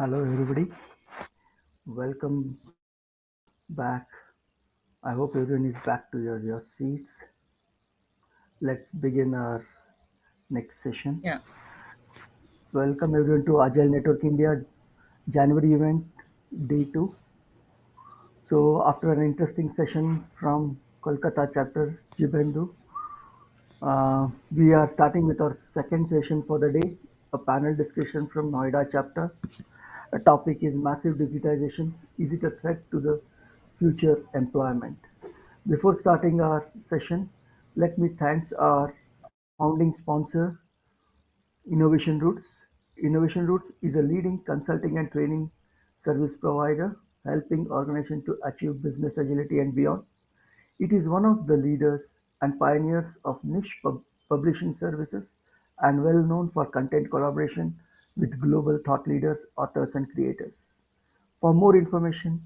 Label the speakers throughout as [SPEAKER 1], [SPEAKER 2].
[SPEAKER 1] Hello, everybody. Welcome back. I hope everyone is back to your seats. Let's begin our next session.
[SPEAKER 2] Yeah,
[SPEAKER 1] Welcome everyone to Agile Network India January event day 2. So, after an interesting session from Kolkata chapter Jibendu, we are starting with our second session for the day, a panel discussion from Noida chapter. The topic is massive digitization. Is it a threat to the future employment? Before starting our session, let me thank our founding sponsor, Innovation Roots. Innovation Roots is a leading consulting and training service provider helping organizations to achieve business agility and beyond. It is one of the leaders and pioneers of niche publishing services and well known for content collaboration with global thought leaders, authors, and creators. For more information,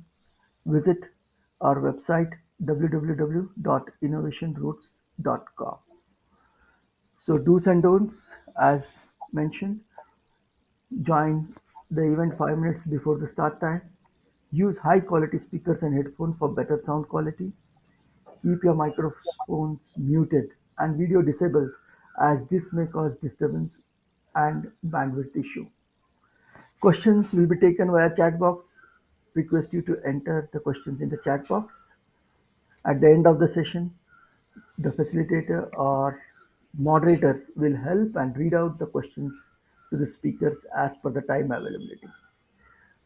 [SPEAKER 1] visit our website www.innovationroots.com. So, do's and don'ts, as mentioned, join the event 5 minutes before the start time. Use high quality speakers and headphones for better sound quality. Keep your microphones muted and video disabled as this may cause disturbance and bandwidth issue. Questions will be taken via chat box. Request you to enter the questions in the chat box. At the end of the session, the facilitator or moderator will help and read out the questions to the speakers as per the time availability.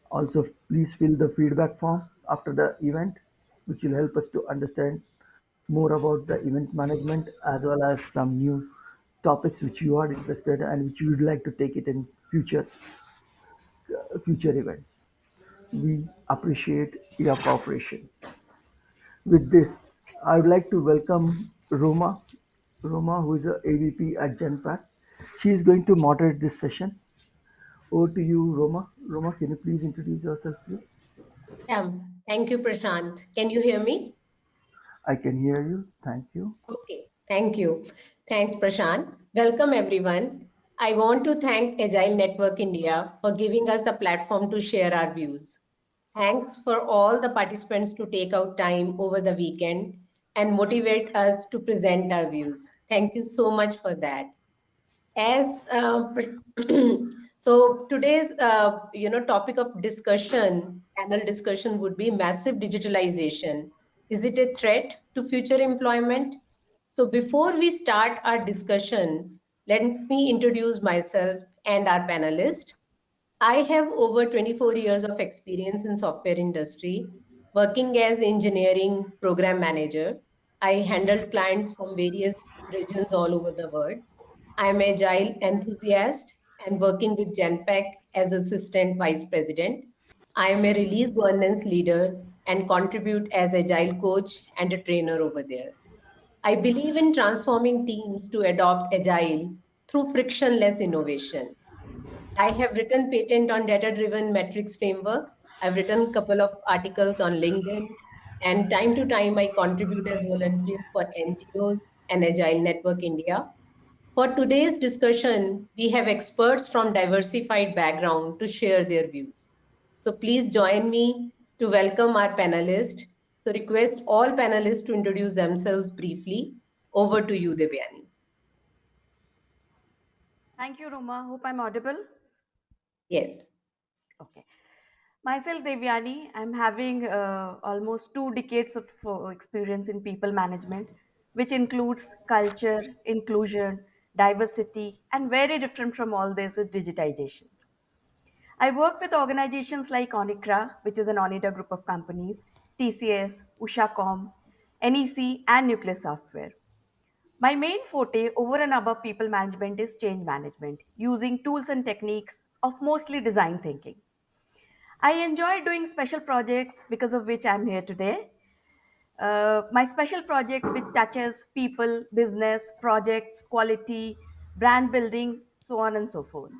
[SPEAKER 1] Also, please fill the feedback form after the event, which will help us to understand more about the event management as well as some new topics which you are interested and which you would like to take it in future events. We appreciate your cooperation. With this, I would like to welcome Roma, who is a AVP at Genpact. She is going to moderate this session. Over to you, Roma. Roma, can you please introduce yourself, please?
[SPEAKER 3] Yeah, thank you, Prashant. Can you hear me?
[SPEAKER 1] I can hear you. Thank you.
[SPEAKER 3] Okay, thank you. Thanks, Prashant. Welcome, everyone. I want to thank Agile Network India for giving us the platform to share our views. Thanks for all the participants to take out time over the weekend and motivate us to present our views. Thank you so much for that. As so today's topic of discussion, panel discussion would be massive digitalization. Is it a threat to future employment? So before we start our discussion, let me introduce myself and our panelist. I have over 24 years of experience in software industry, working as engineering program manager. I handled clients from various regions all over the world. I am agile enthusiast and working with Genpact as assistant vice president. I am a release governance leader and contribute as agile coach and a trainer over there. I believe in transforming teams to adopt agile through frictionless innovation. I have written patent on data-driven metrics framework. I've written a couple of articles on LinkedIn, and time to time I contribute as volunteer for NGOs and Agile Network India. For today's discussion, we have experts from diversified background to share their views. So please join me to welcome our panelists. So request all panelists to introduce themselves briefly. Over to you, Devyani.
[SPEAKER 2] thank you, Roma. Hope I'm audible.
[SPEAKER 3] Yes.
[SPEAKER 2] Okay. Myself, Devyani, I'm having almost 2 decades of experience in people management, which includes culture, inclusion, diversity, and very different from all this is digitization. I work with organizations like Onicra, which is an Onida group of companies, TCS, Ushacom, NEC, and Nuclear Software. My main forte over and above people management is change management, using tools and techniques of mostly design thinking. I enjoy doing special projects because of which I'm here today. My special project which touches people, business, projects, quality, brand building, so on and so forth.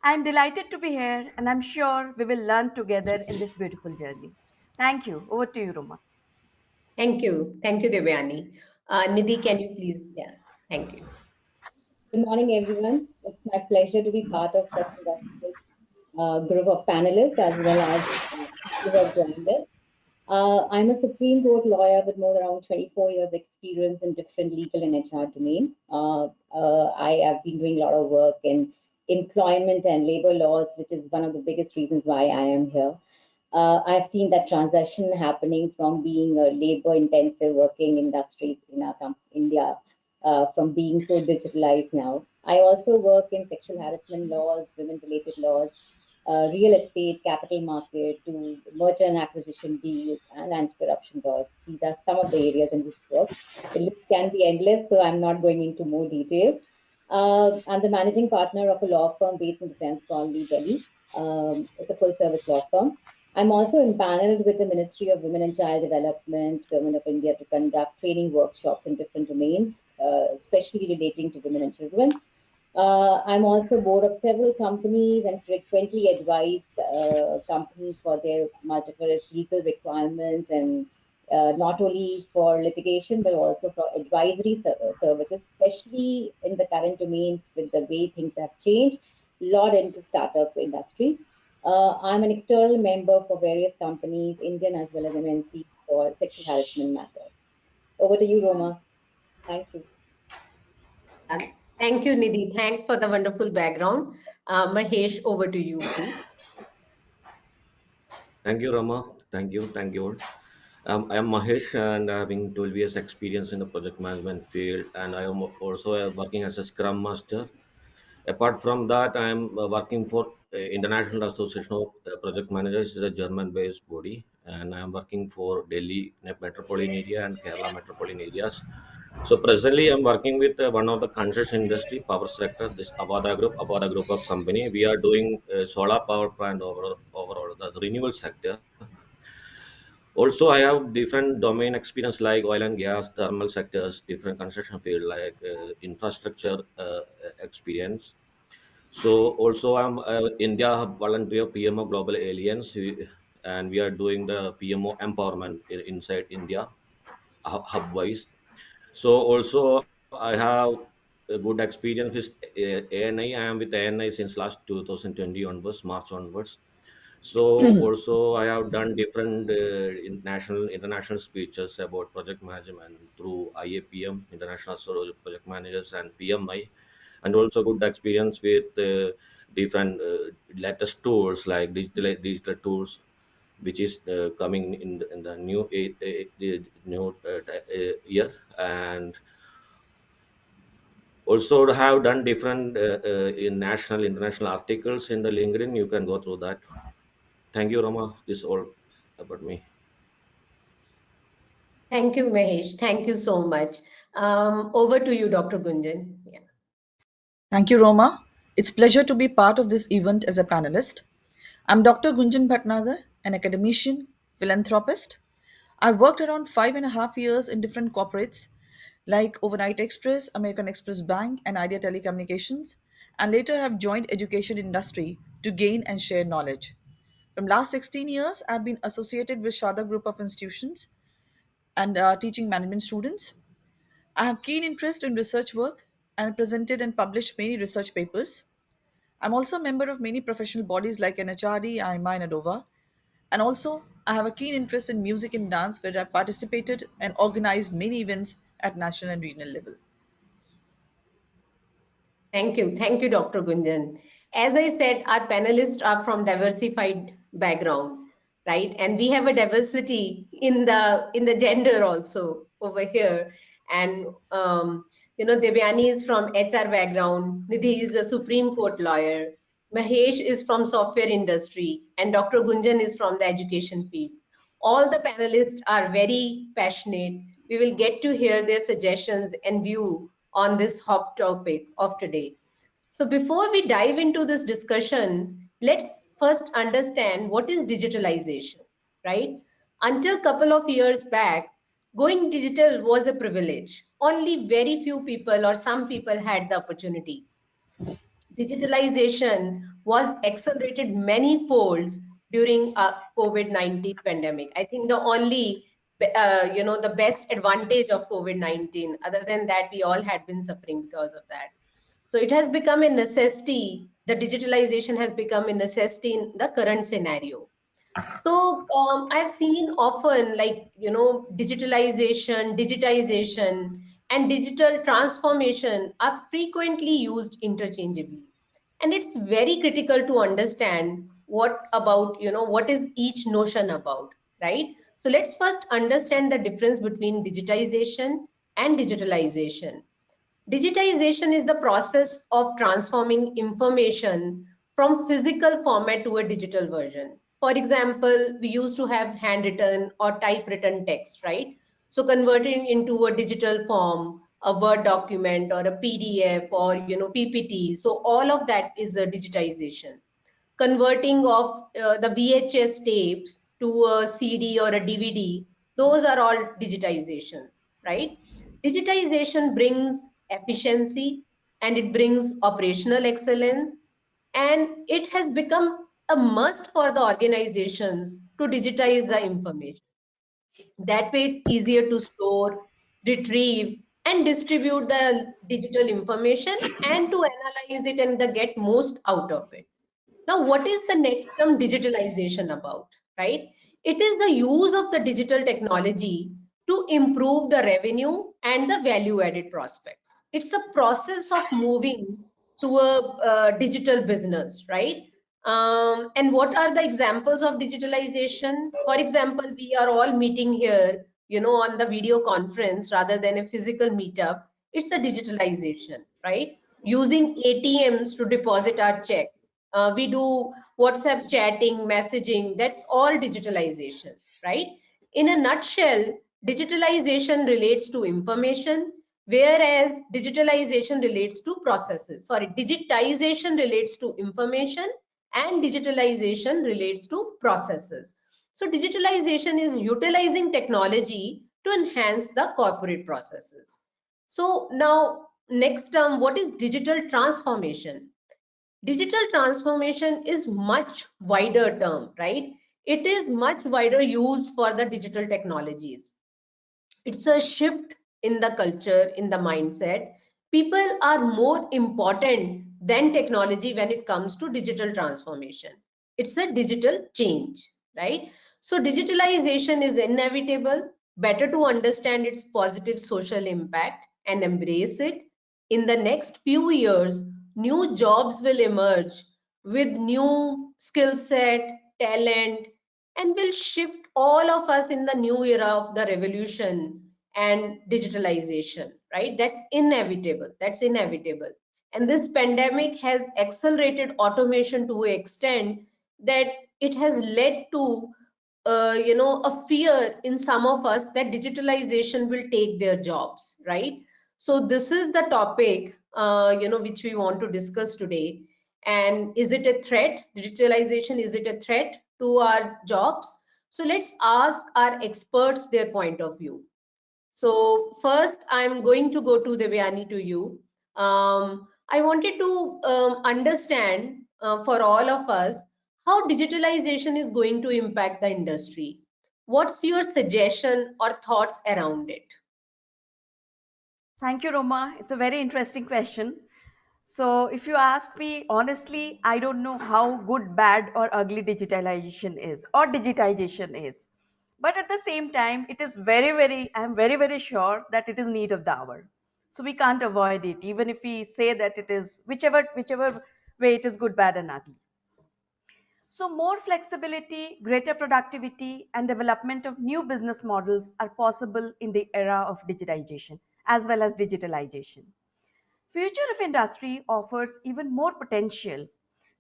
[SPEAKER 2] I'm delighted to be here and I'm sure we will learn together in this beautiful journey. Thank you. Over to you, Roma.
[SPEAKER 3] Thank you. Thank you, Devyani. Nidhi, can you please? Yeah, thank you.
[SPEAKER 4] Good morning, everyone. It's my pleasure to be part of such illustrious. group of panelists as well as people who have joined us. I'm a Supreme Court lawyer with more around 24 years experience in different legal and HR domain. I have been doing a lot of work in employment and labor laws, which is one of the biggest reasons why I am here. I've seen that transition happening from being a labor-intensive working industry in our India, from being so digitalized now. I also work in sexual harassment laws, women-related laws, real estate, capital market, to merger and acquisition deals, and anti-corruption laws. These are some of the areas in which I work. The list can be endless, so I'm not going into more details. I'm the managing partner of a law firm based in Defense Colony, Delhi. It's a full-service law firm. I'm also empaneled with the Ministry of Women and Child Development, Government of India, to conduct training workshops in different domains, especially relating to women and children. I'm also board of several companies and frequently advise companies for their multifarious legal requirements, and not only for litigation but also for advisory services, especially in the current domain with the way things have changed, lot into startup industry. I'm an external member for various companies, Indian as well as MNC, for sexual harassment matters. Over to you, Roma. Thank you.
[SPEAKER 3] Yeah, thank you, Nidhi. Thanks for the wonderful background. Mahesh, over to you, please.
[SPEAKER 5] Thank you, Rama. Thank you all. I am Mahesh, and having 12 years experience in the project management field, and I am also working as a Scrum Master. Apart from that, I am working for International Association of Project Managers, is a German-based body, and I am working for Delhi metropolitan area and Kerala metropolitan areas. So presently, I'm working with one of the construction industry, power sector, this Avada Group of company. We are doing solar power plant over the renewable sector. Also, I have different domain experience like oil and gas, thermal sectors, different construction field like infrastructure experience. So also I'm India volunteer PMO Global Alliance, and we are doing the PMO empowerment inside India hub wise. So also I have a good experience with ANI. I am with ANI since last 2020 onwards, March onwards. So also I have done different international speeches about project management through IAPM, International Project Managers, and PMI, and also good experience with different latest tools like digital tools, which is coming in the new new year, and also have done different in national international articles in the LinkedIn. You can go through that. Thank you, Rama. This all about me.
[SPEAKER 3] Thank you, Mahesh. Thank you so much. Over to you, Dr. Gunjan. Yeah.
[SPEAKER 6] Thank you, Roma. It's pleasure to be part of this event as a panelist. I'm Dr. Gunjan Bhatnagar, an academician, philanthropist. I've worked around 5.5 years in different corporates like Overnight Express, American Express Bank, and Idea Telecommunications, and later have joined education industry to gain and share knowledge. From last 16 years, I've been associated with Shada Group of Institutions and teaching management students. I have keen interest in research work and presented and published many research papers. I'm also a member of many professional bodies like NHRD, IMA, and ADOVA. And also, I have a keen interest in music and dance where I've participated and organized many events at national and regional level.
[SPEAKER 3] Thank you. Thank you, Dr. Gunjan. As I said, our panelists are from diversified background, right? And we have a diversity in the gender also over here. And Devyani is from HR background, Nidhi is a Supreme Court lawyer, Mahesh is from software industry, and Dr. Gunjan is from the education field. All the panelists are very passionate. We will get to hear their suggestions and view on this hot topic of today. So before we dive into this discussion, let's first understand what is digitalization, right? Until a couple of years back, going digital was a privilege. Only very few people or some people had the opportunity. Digitalization was accelerated many folds during COVID-19 pandemic. I think the only the best advantage of COVID-19, other than that we all had been suffering because of that. So it has become a necessity The digitalization has become a necessity in the current scenario. So I've seen often, like, digitization, and digital transformation are frequently used interchangeably. And it's very critical to understand what is each notion about, right? So let's first understand the difference between digitization and digitalization. Digitization is the process of transforming information from physical format to a digital version. For example, we used to have handwritten or typewritten text, right? So converting into a digital form, a Word document or a PDF or PPT. So all of that is a digitization. Converting of the VHS tapes to a CD or a DVD, those are all digitizations, right? Digitization brings efficiency, and it brings operational excellence, and it has become a must for the organizations to digitize the information. That way, it's easier to store, retrieve, and distribute the digital information, and to analyze it and get most out of it. Now, what is the next term digitalization about, right? It is the use of the digital technology to improve the revenue and the value added prospects. It's a process of moving to a digital business, right? And what are the examples of digitalization? For example, we are all meeting here, on the video conference rather than a physical meetup. It's a digitalization, right? Using ATMs to deposit our checks. We do WhatsApp chatting, messaging, that's all digitalizations, right? In a nutshell, digitalization relates to information, whereas digitalization relates to processes. Sorry, digitization relates to information and digitalization relates to processes. So digitalization is utilizing technology to enhance the corporate processes. So now, next term, what is digital transformation? Digital transformation is much wider term, right? It is much wider used for the digital technologies. It's a shift in the culture, in the mindset. People are more important than technology when it comes to digital transformation. It's a digital change, right? So digitalization is inevitable. Better to understand its positive social impact and embrace it. In the next few years, new jobs will emerge with new skill set, talent, and will shift all of us in the new era of the revolution and digitalization, right? That's inevitable. And this pandemic has accelerated automation to an extent that it has led to a fear in some of us that digitalization will take their jobs, right? So this is the topic which we want to discuss today. And is it a threat? Digitalization, is it a threat to our jobs? So let's ask our experts their point of view. So first, I'm going to go to Devyani, to you. I wanted to understand for all of us how digitalization is going to impact the industry. What's your suggestion or thoughts around it?
[SPEAKER 2] Thank you, Roma. It's a very interesting question. So, if you ask me honestly, I don't know how good, bad, or ugly digitalization is or digitization is. But at the same time, it is I'm very, very sure that it is need of the hour. So we can't avoid it, even if we say that it is whichever way it is good, bad, and ugly. So, more flexibility, greater productivity, and development of new business models are possible in the era of digitization as well as digitalization. Future of industry offers even more potential,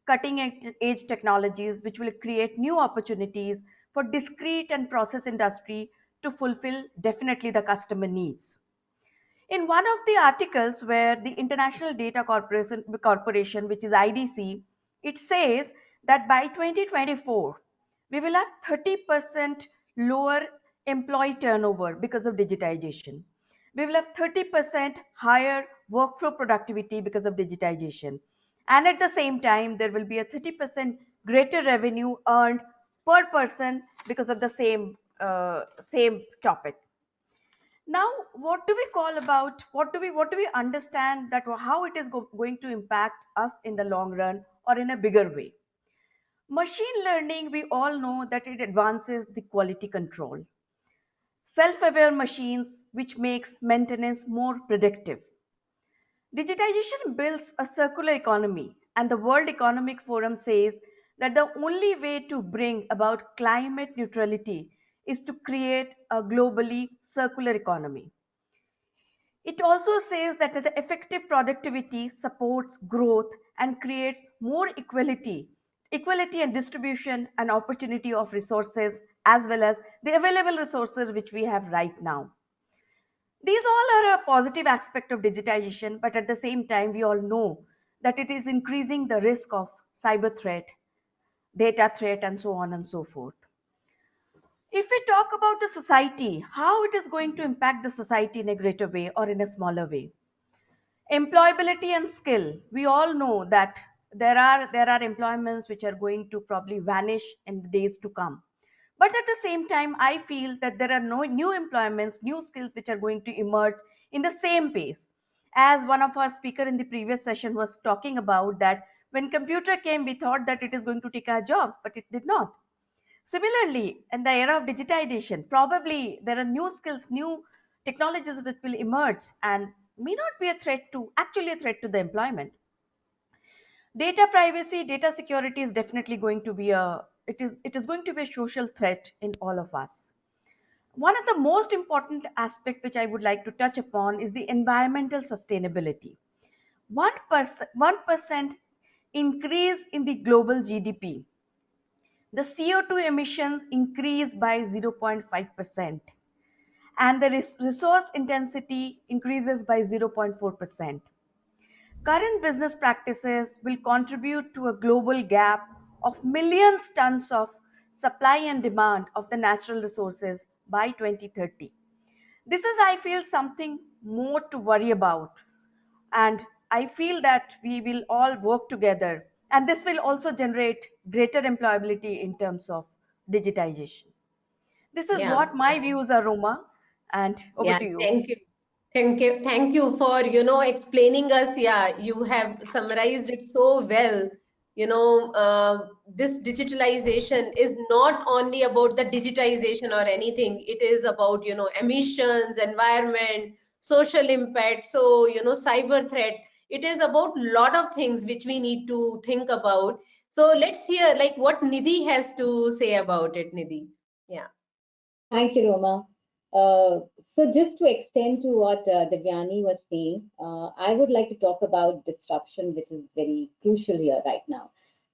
[SPEAKER 2] cutting edge technologies which will create new opportunities for discrete and process industry to fulfill definitely the customer needs. In one of the articles where the International Data Corporation, which is IDC, it says that by 2024, we will have 30% lower employee turnover because of digitization. We will have 30% higher workflow productivity because of digitization. And at the same time, there will be a 30% greater revenue earned per person because of the same topic. Now, what do we call about what do we understand that how it is going to impact us in the long run or in a bigger way. Machine learning, we all know that it advances the quality control. Self-aware machines, which makes maintenance more predictive. Digitization builds a circular economy, and the World Economic Forum says that the only way to bring about climate neutrality is to create a globally circular economy. It also says that the effective productivity supports growth and creates more equality and distribution and opportunity of resources as well as the available resources which we have right now. These all are a positive aspect of digitization, but at the same time, we all know that it is increasing the risk of cyber threat, data threat, and so on and so forth. If we talk about the society, how it is going to impact the society in a greater way or in a smaller way. Employability and skill. We all know that there are employments which are going to probably vanish in the days to come. But at the same time, I feel that there are no new employments, new skills which are going to emerge in the same pace. As one of our speaker in the previous session was talking about that when computer came, we thought that it is going to take our jobs, but it did not. Similarly, in the era of digitization, probably there are new skills, new technologies which will emerge and may not be a threat to actually a threat to the employment. Data privacy, data security is definitely going to be it is going to be a social threat in all of us. One of the most important aspect which I would like to touch upon is the environmental sustainability. 1% increase in the global GDP, the CO2 emissions increase by 0.5%, and the resource intensity increases by 0.4%. Current business practices will contribute to a global gap of millions tons of supply and demand of the natural resources by 2030. This is, I feel, something more to worry about. And I feel that we will all work together. And this will also generate greater employability in terms of digitization. This is
[SPEAKER 3] Yeah.
[SPEAKER 2] what my views are, Roma. And over
[SPEAKER 3] Yeah,
[SPEAKER 2] to you.
[SPEAKER 3] thank you. Thank you for, explaining us. Yeah, you have summarized it so well. This digitalization is not only about the digitization or anything. It is about, emissions, environment, social impact. So, cyber threat. It is about lot of things which we need to think about. So let's hear like what Nidhi has to say about it, Nidhi. Yeah.
[SPEAKER 4] Thank you, Roma. So just to extend to what Devyani was saying, I would like to talk about disruption, which is very crucial here right now.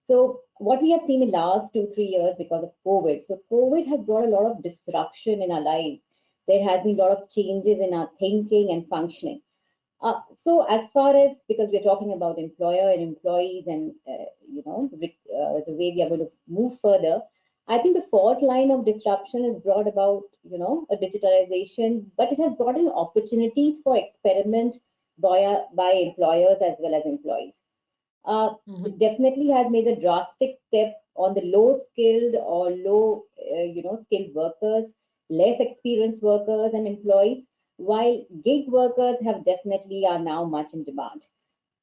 [SPEAKER 4] So what we have seen in last 2, 3 years because of COVID. So COVID has brought a lot of disruption in our lives. There has been a lot of changes in our thinking and functioning. So as far as because we're talking about employer and employees and the way we are going to move further, I think the fourth line of disruption has brought about a digitalization, but it has brought in opportunities for experiment by employers as well as employees.
[SPEAKER 3] Mhm.
[SPEAKER 4] It definitely has made a drastic step on the low skilled or low, skilled workers, less experienced workers and employees, while gig workers have definitely are now much in demand.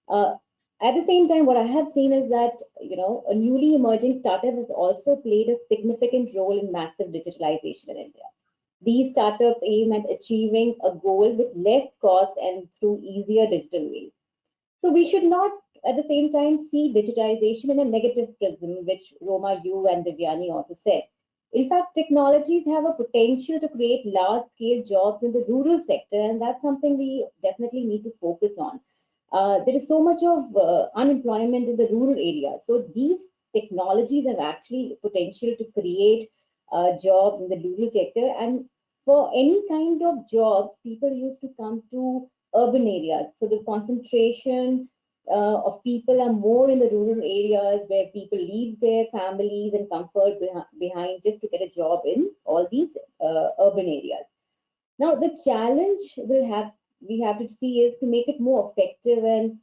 [SPEAKER 4] Uh, at the same time, what I have seen is that a newly emerging startup has also played a significant role in massive digitalization in India. These startups aim at achieving a goal with less cost and through easier digital ways. So we should not, at the same time, see digitization in a negative prism, which Roma, you and Divyani also said. In fact, technologies have a potential to create large-scale jobs in the rural sector, and that's something we definitely need to focus on. There is so much of unemployment in the rural areas. So these technologies have actually potential to create jobs in the rural sector. And for any kind of jobs, people used to come to urban areas. So the concentration of people are more in the rural areas where people leave their families and comfort behind just to get a job in all these urban areas. Now, the challenge we have to see is to make it more effective and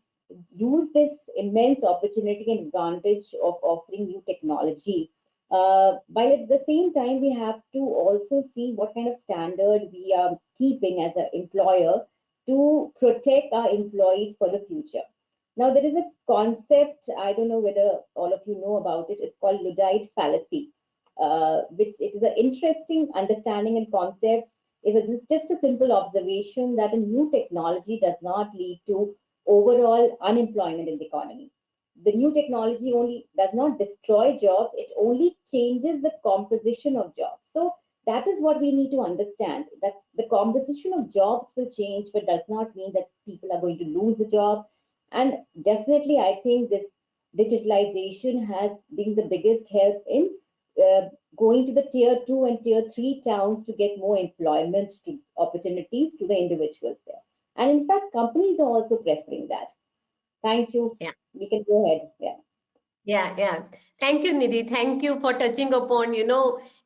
[SPEAKER 4] use this immense opportunity and advantage of offering new technology. While at the same time, we have to also see what kind of standard we are keeping as an employer to protect our employees for the future. Now, there is a concept, I don't know whether all of you know about it, it's called Luddite fallacy, which it is an interesting understanding and concept. It's just a simple observation that a new technology does not lead to overall unemployment in the economy. The new technology only does not destroy jobs, it only changes the composition of jobs. So that is what we need to understand, that the composition of jobs will change, but does not mean that people are going to lose a job. And definitely, I think this digitalization has been the biggest help in uh, going to the tier two and tier three towns to get more employment to opportunities to the individuals there. And in fact, companies are also preferring that. Thank you.
[SPEAKER 3] Yeah.
[SPEAKER 4] We can go ahead. Yeah.
[SPEAKER 3] Yeah, yeah. Thank you, Nidhi. Thank you for touching upon,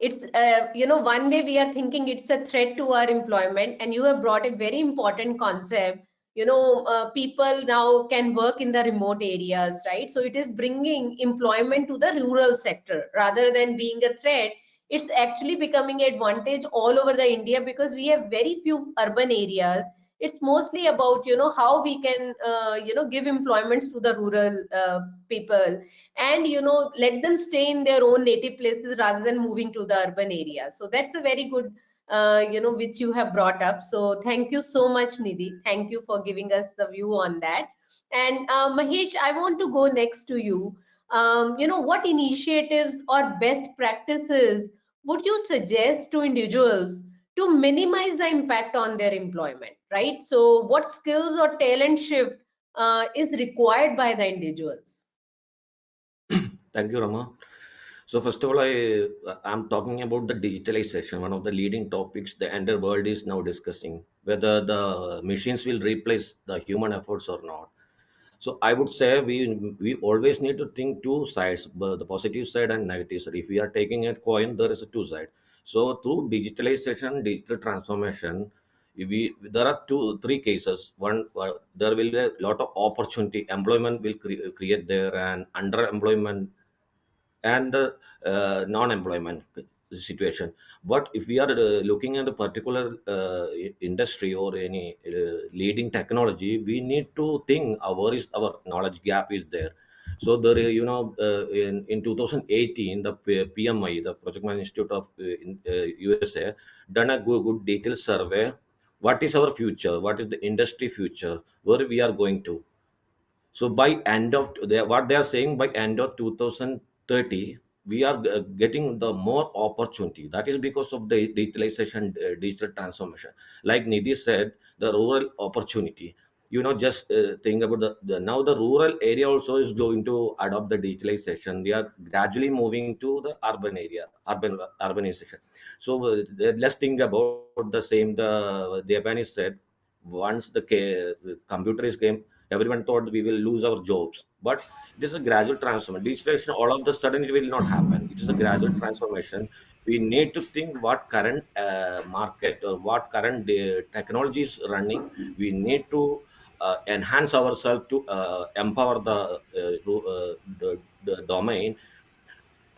[SPEAKER 3] it's, one way we are thinking it's a threat to our employment, and you have brought a very important concept. People now can work in the remote areas, right? So it is bringing employment to the rural sector rather than being a threat. It's actually becoming an advantage all over the India because we have very few urban areas. It's mostly about, how we can, give employments to the rural people, and let them stay in their own native places rather than moving to the urban areas. So that's a very good which you have brought up. So thank you so much, Nidhi. Thank you for giving us the view on that. And Mahesh, I want to go next to you. What initiatives or best practices would you suggest to individuals to minimize the impact on their employment, right? So what skills or talent shift is required by the individuals?
[SPEAKER 5] Thank you, Rama. So first of all, I'm talking about the digitalization, one of the leading topics the entire world is now discussing, whether the machines will replace the human efforts or not. So I would say we always need to think two sides, the positive side and negative side. If we are taking a coin, there is a two side. So through digitalization, digital transformation, we there are three cases. One, there will be a lot of opportunity, employment will create there, and underemployment and the non-employment situation. But if we are looking at a particular industry or any leading technology, we need to think where is our knowledge gap is there. So there, in 2018, the PMI, the Project Management Institute of USA, done a good detailed survey. What is our future? What is the industry future? Where we are going to? So by end of what they are saying, by end of 2030, we are getting the more opportunity. That is because of the digitalization, digital transformation. Like Nidhi said, the rural opportunity. Just think about the now the rural area also is going to adopt the digitalization. We are gradually moving to the urban area, urbanization. So let's think about the same. The Japanese said once the computer is came, everyone thought we will lose our jobs, but it is a gradual transformation. Digitalization all of the sudden it will not happen. It is a gradual transformation. We need to think what current market or what current technology is running. We need to enhance ourselves to empower the domain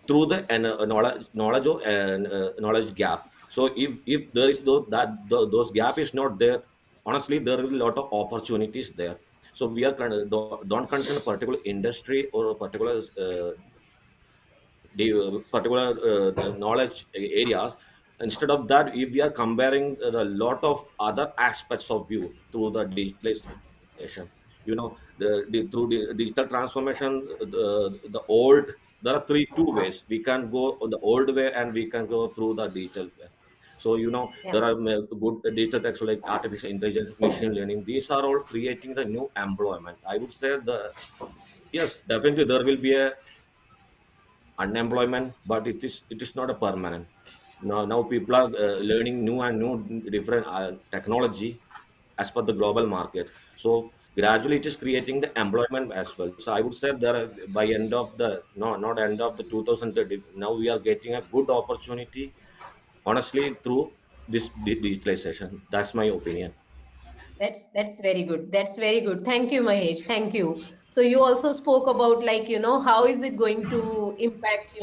[SPEAKER 5] through the knowledge gap. So if there is those gap is not there, honestly there will be a lot of opportunities there. So we are don't concern a particular industry or a particular knowledge areas. Instead of that, if we are comparing the lot of other aspects of view through the digitalization, through the digital transformation, the old, there are two ways. We can go on the old way and we can go through the digital way. So,
[SPEAKER 3] Yeah.
[SPEAKER 5] there are good digital techs like artificial intelligence, machine learning. These are all creating the new employment. I would say yes, definitely there will be a unemployment, but it is not a permanent. Now people are learning new and new different technology as per the global market. So gradually it is creating the employment as well. So I would say that by end of the no not end of the 2030, now we are getting a good opportunity, honestly, through this digitalization. That's my opinion.
[SPEAKER 3] That's very good. That's very good. Thank you, Mahesh. Thank you. So you also spoke about, like, how is it going to impact,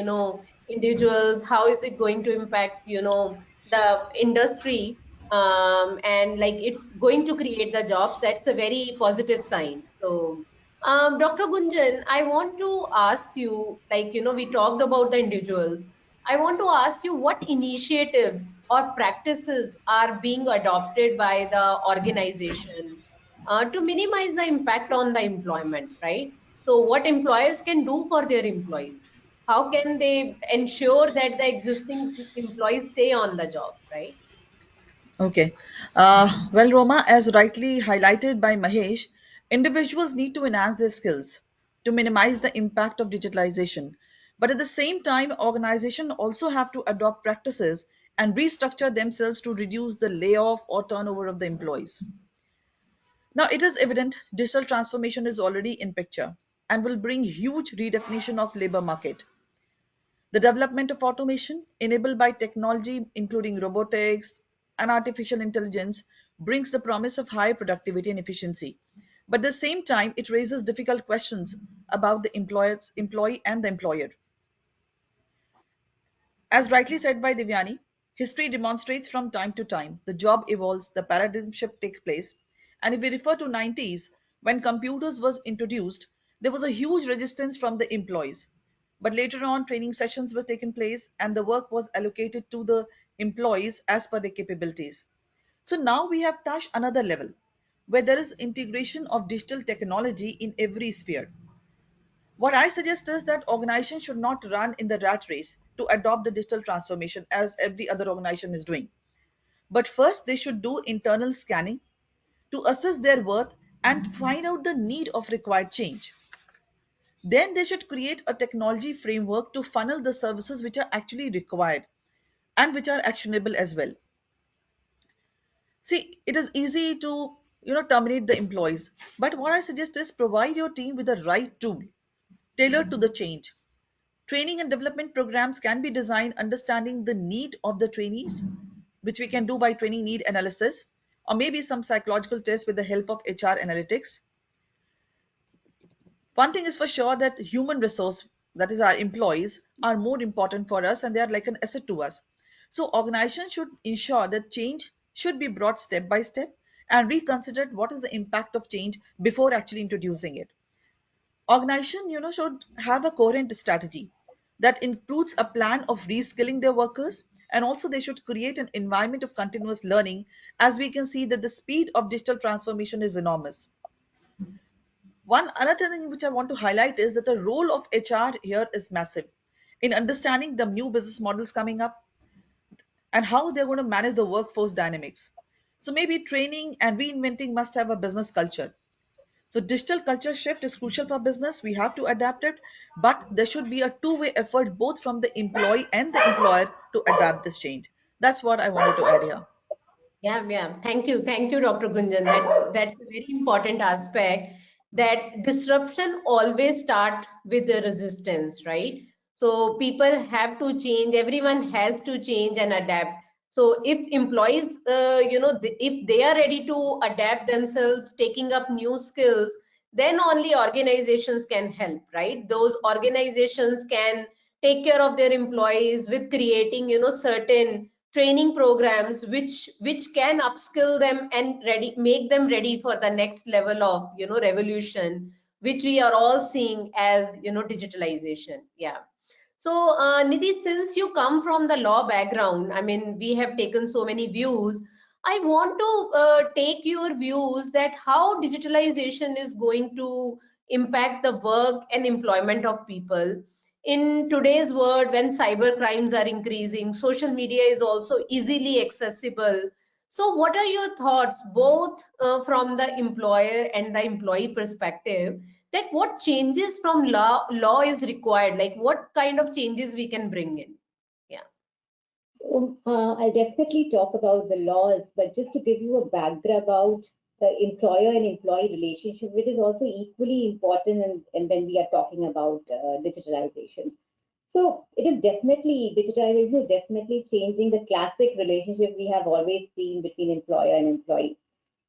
[SPEAKER 3] individuals? How is it going to impact, the industry? And like it's going to create the jobs. That's a very positive sign. So Dr. Gunjan, I want to ask you, like, we talked about the individuals. I want to ask you what initiatives or practices are being adopted by the organization to minimize the impact on the employment, right? So, what employers can do for their employees? How can they ensure that the existing employees stay on the job, right?
[SPEAKER 6] Okay. Well, Roma, as rightly highlighted by Mahesh, individuals need to enhance their skills to minimize the impact of digitalization. But at the same time, organizations also have to adopt practices and restructure themselves to reduce the layoff or turnover of the employees. Now, it is evident digital transformation is already in picture and will bring huge redefinition of labor market. The development of automation, enabled by technology including robotics and artificial intelligence, brings the promise of higher productivity and efficiency. But at the same time, it raises difficult questions about the employee and the employer. As rightly said by Divyani, history demonstrates from time to time the job evolves, the paradigm shift takes place. And if we refer to 90s, when computers was introduced, there was a huge resistance from the employees. But later on, training sessions were taken place and the work was allocated to the employees as per their capabilities. So now we have touched another level where there is integration of digital technology in every sphere. What I suggest is that organizations should not run in the rat race to adopt the digital transformation as every other organization is doing. But first, they should do internal scanning to assess their worth and find out the need of required change. Then they should create a technology framework to funnel the services which are actually required and which are actionable as well. See, it is easy to terminate the employees, but what I suggest is provide your team with the right tool tailored to the change. Training and development programs can be designed understanding the need of the trainees, which we can do by training need analysis, or maybe some psychological tests with the help of HR analytics. One thing is for sure that human resource, that is our employees, are more important for us and they are like an asset to us. So organizations should ensure that change should be brought step by step and reconsider what is the impact of change before actually introducing it. Organization should have a coherent strategy that includes a plan of reskilling their workers, and also they should create an environment of continuous learning, as we can see that the speed of digital transformation is enormous. One another thing which I want to highlight is that the role of HR here is massive in understanding the new business models coming up and how they're going to manage the workforce dynamics. So maybe training and reinventing must have a business culture. So digital culture shift is crucial for business. We have to adapt it, but there should be a two-way effort both from the employee and the employer to adapt this change. That's what I wanted to add here.
[SPEAKER 3] Yeah, yeah. Thank you, Dr. Gunjan. That's a very important aspect. That disruption always start with the resistance, right? So people have to change. Everyone has to change and adapt. So if employees, if they are ready to adapt themselves, taking up new skills, then only organizations can help, right? Those organizations can take care of their employees with creating, certain training programs which can upskill them and ready make them ready for the next level of revolution which we are all seeing as digitalization. Yeah. So Nidhi, since you come from the law background, I mean we have taken so many views. I want to take your views that how digitalization is going to impact the work and employment of people in today's world when cyber crimes are increasing. Social media is also easily accessible. So what are your thoughts both from the employer and the employee perspective, that what changes from law is required, like what kind of changes we can bring in? Yeah.
[SPEAKER 4] So, I'll definitely talk about the laws, but just to give you a background about the employer and employee relationship, which is also equally important and when we are talking about digitalization. So it is definitely, digitalization is definitely changing the classic relationship we have always seen between employer and employee.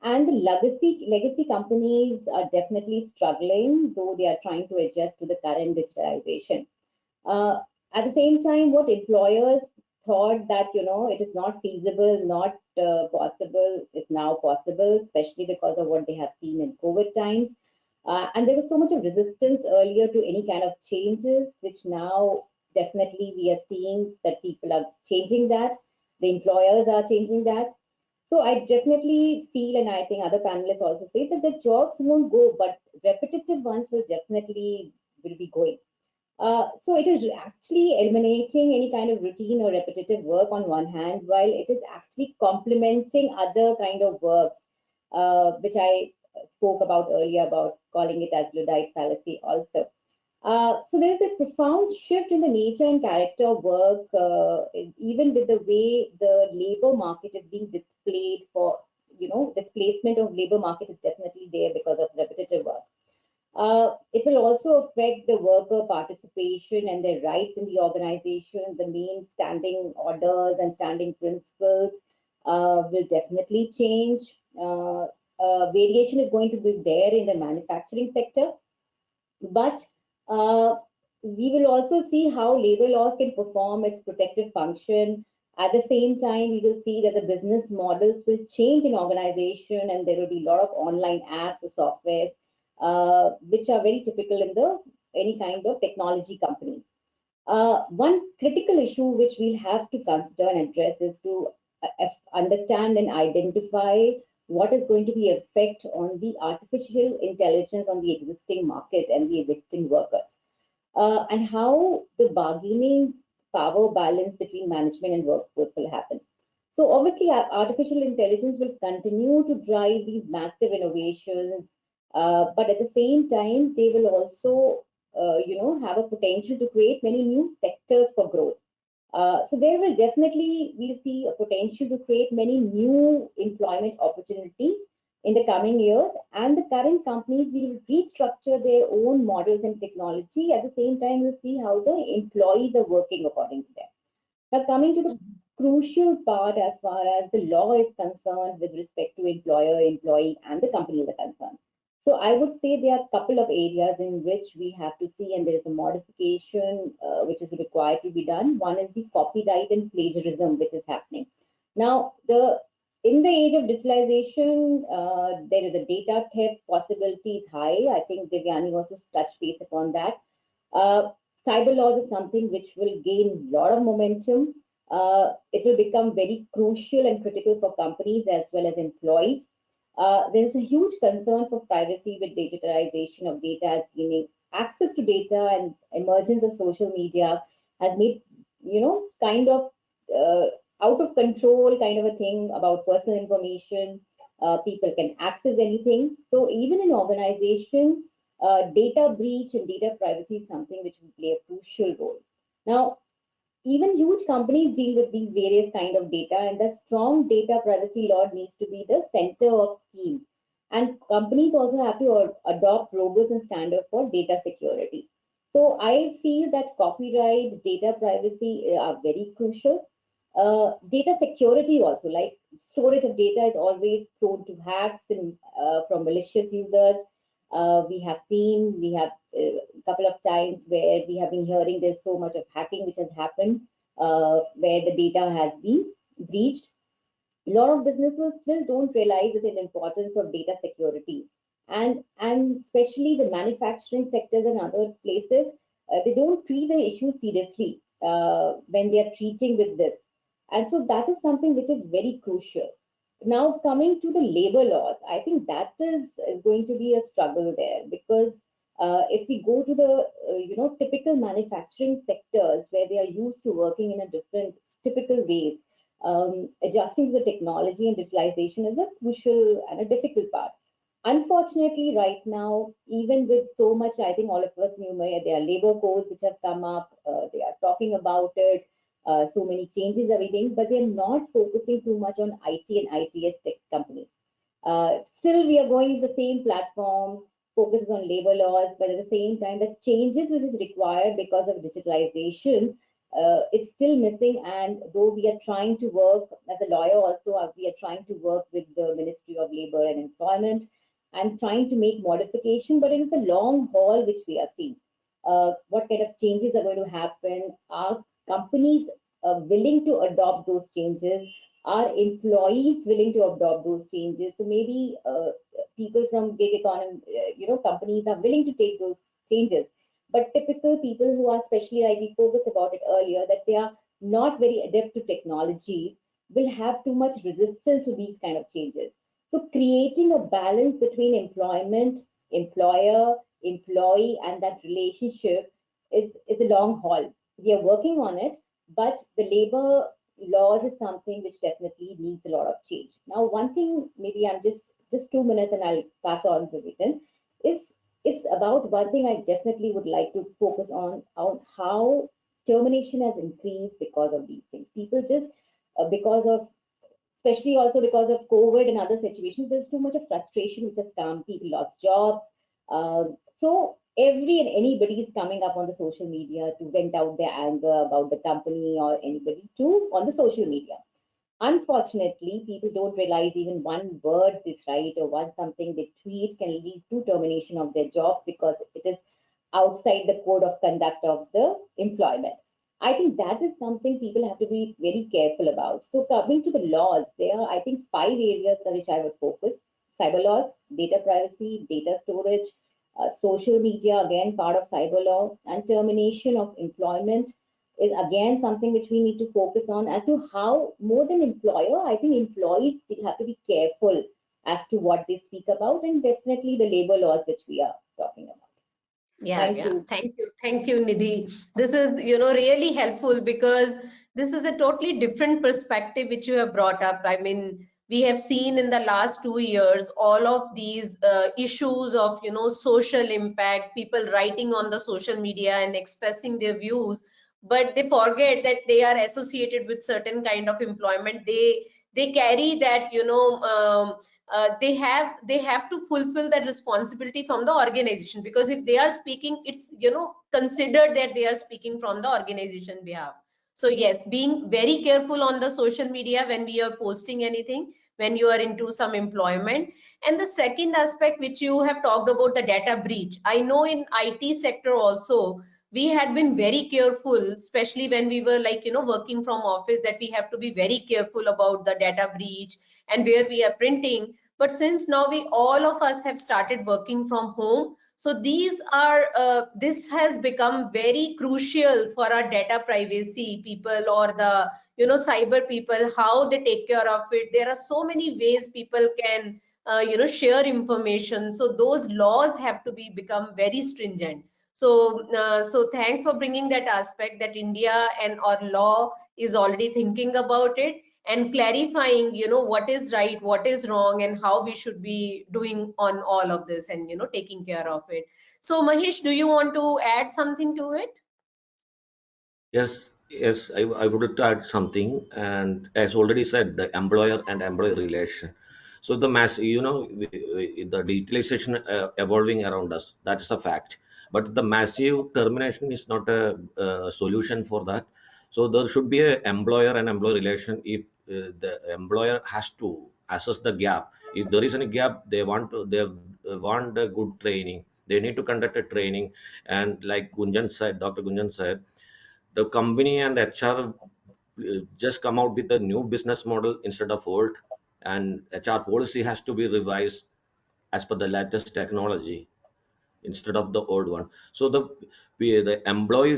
[SPEAKER 4] And the legacy companies are definitely struggling, though they are trying to adjust to the current digitalization. Uh, at the same time, what employers thought that it is not feasible, not possible, is now possible, especially because of what they have seen in COVID times. And there was so much of resistance earlier to any kind of changes, which now definitely we are seeing that people are changing that, the employers are changing that. So I definitely feel, and I think other panelists also say that the jobs won't go, but repetitive ones will definitely will be going. So it is actually eliminating any kind of routine or repetitive work on one hand, while it is actually complementing other kind of works, which I spoke about earlier about calling it as Luddite fallacy also. So there's a profound shift in the nature and character of work, even with the way the labor market is being displayed for, displacement of labor market is definitely there because of repetitive work. It will also affect the worker participation and their rights in the organization. The main standing orders and standing principles will definitely change. Variation is going to be there in the manufacturing sector, but uh, we will also see how labor laws can perform its protective function. At the same time, we will see that the business models will change in organization, and there will be a lot of online apps or softwares, which are very typical in the any kind of technology companies. One critical issue which we'll have to consider and address is to understand and identify what is going to be effect on the artificial intelligence on the existing market and the existing workers, and how the bargaining power balance between management and workforce will happen. So obviously, artificial intelligence will continue to drive these massive innovations, but at the same time, they will also, have a potential to create many new sectors for growth. So there will definitely we'll see a potential to create many new employment opportunities in the coming years, and the current companies will restructure their own models and technology. At the same time, we'll see how the employees are working according to them. Now, coming to the crucial part as far as the law is concerned with respect to employer, employee, and the companies are concerned. So I would say there are a couple of areas in which we have to see, and there is a modification which is required to be done. One is the copyright and plagiarism, which is happening. Now, the in the age of digitalization, there is a data theft possibility is high. I think Devyani also touched base upon that. Uh, Cyber laws is something which will gain a lot of momentum. It will become very crucial and critical for companies as well as employees. There is a huge concern for privacy with digitalization of data as gaining access to data, and emergence of social media has made, kind of uh, out of control kind of a thing about personal information. People can access anything. So even in organization, data breach and data privacy is something which will play a crucial role. Now, even huge companies deal with these various kind of data, and the strong data privacy law needs to be the center of scheme. And companies also have to adopt robust and standard for data security. So I feel that copyright, data privacy are very crucial. Data security also, like storage of data, is always prone to hacks and from malicious users. We have a couple of times where we have been hearing there's so much of hacking which has happened, where the data has been breached. A lot of businesses still don't realize the importance of data security, and especially the manufacturing sectors and other places, they don't treat the issue seriously when they are treating with this, and so that is something which is very crucial. Now, coming to the labor laws, I think that is going to be a struggle there, because if we go to the typical manufacturing sectors where they are used to working in a different typical ways, adjusting to the technology and digitalization is a crucial and a difficult part. Unfortunately, right now, even with so much, I think all of us knew there are labor codes which have come up. They are talking about it. So many changes are being, but they're not focusing too much on IT and ITS tech companies. Still, we are going the same platform, focuses on labor laws, but at the same time, the changes which is required because of digitalization, it's still missing. And though we are trying to work as a lawyer, also we are trying to work with the Ministry of Labor and Employment and trying to make modification, but it is a long haul which we are seeing. What kind of changes are going to happen? Are companies willing to adopt those changes? Are employees willing to adopt those changes? So maybe people from gig economy, companies are willing to take those changes. But typical people who are, especially like we focused about it earlier, that they are not very adept to technologies, will have too much resistance to these kind of changes. So creating a balance between employment, employer, employee, and that relationship is a long haul. We are working on it, but the labor laws is something which definitely needs a lot of change. Now, one thing, maybe I'm just 2 minutes and I'll pass on to Vivian, is it's about one thing I definitely would like to focus on how termination has increased because of these things. People just because of, especially also because of COVID and other situations, there's too much of frustration which has come. People lost jobs. So every and anybody is coming up on the social media to vent out their anger about the company or anybody to on the social media. Unfortunately, people don't realize even one word is right or one something they tweet can lead to termination of their jobs because it is outside the code of conduct of the employment. I think that is something people have to be very careful about. So coming to the laws, there are, I think, 5 areas on which I would focus: cyber laws, data privacy, data storage, social media, again part of cyber law, and termination of employment is again something which we need to focus on. As to how, more than employer, I think employees still have to be careful as to what they speak about, and definitely the labor laws which we are talking about.
[SPEAKER 3] Yeah,
[SPEAKER 4] Thank
[SPEAKER 3] yeah.
[SPEAKER 4] you.
[SPEAKER 3] Thank you, Nidhi. This is, really helpful because this is a totally different perspective which you have brought up. I mean, we have seen in the last 2 years all of these issues of, social impact, people writing on the social media and expressing their views, but they forget that they are associated with certain kind of employment. They carry that, they have to fulfill that responsibility from the organization, because if they are speaking, it's, considered that they are speaking from the organization behalf. So yes, being very careful on the social media when we are posting anything, when you are into some employment. And the second aspect which you have talked about, the data breach, I know in IT sector also we had been very careful, especially when we were like, working from office, that we have to be very careful about the data breach and where we are printing. But since now we all of us have started working from home, so these are this has become very crucial for our data privacy people, or the, cyber people, how they take care of it. There are so many ways people can share information, so those laws have to be become very stringent. So thanks for bringing that aspect, that India and our law is already thinking about it and clarifying, what is right, what is wrong, and how we should be doing on all of this, and, taking care of it. So Mahesh, do you want to add something to it?
[SPEAKER 5] Yes, yes, I would like to add something, and as already said, the employer and employee relation. So the mass, the digitalization evolving around us, that's a fact. But the massive termination is not a, solution for that. So there should be a employer and employee relation. If the employer has to assess the gap, if there is any gap, they want a good training. They need to conduct a training, and like Gunjan said, Dr. Gunjan said, the company and HR just come out with a new business model instead of old, and HR policy has to be revised as per the latest technology instead of the old one. So the employee-employee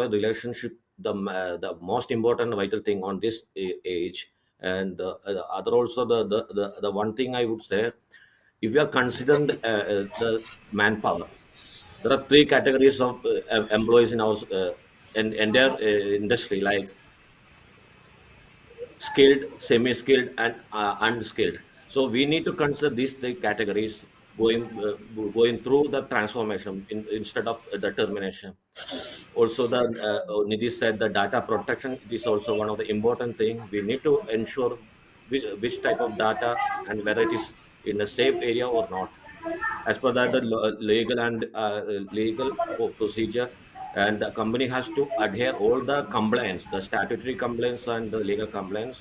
[SPEAKER 5] relationship, the most important vital thing on this age. And the other also, the one thing I would say, if you are considering the manpower, there are three categories of employees in our in their industry, like skilled, semi-skilled, and unskilled. So we need to consider these three categories going through the transformation instead of the termination. Also, the Nidhi said the data protection is also one of the important thing. We need to ensure which type of data and whether it is in a safe area or not. As per that, the legal procedure, and the company has to adhere all the compliance, the statutory compliance and the legal compliance